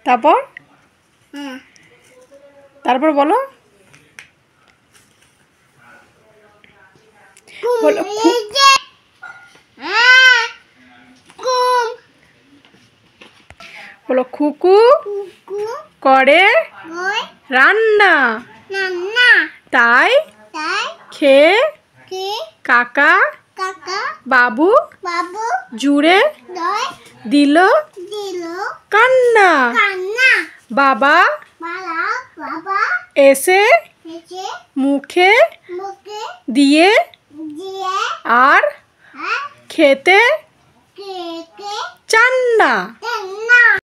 তারপর তারপর বলো বলো বলো খুকু করে রান্না তাই খেয়ে কাকা বাবু জুড়ে দিল কান্না বাবা এসে মুখে দিয়ে আর খেতে চান না।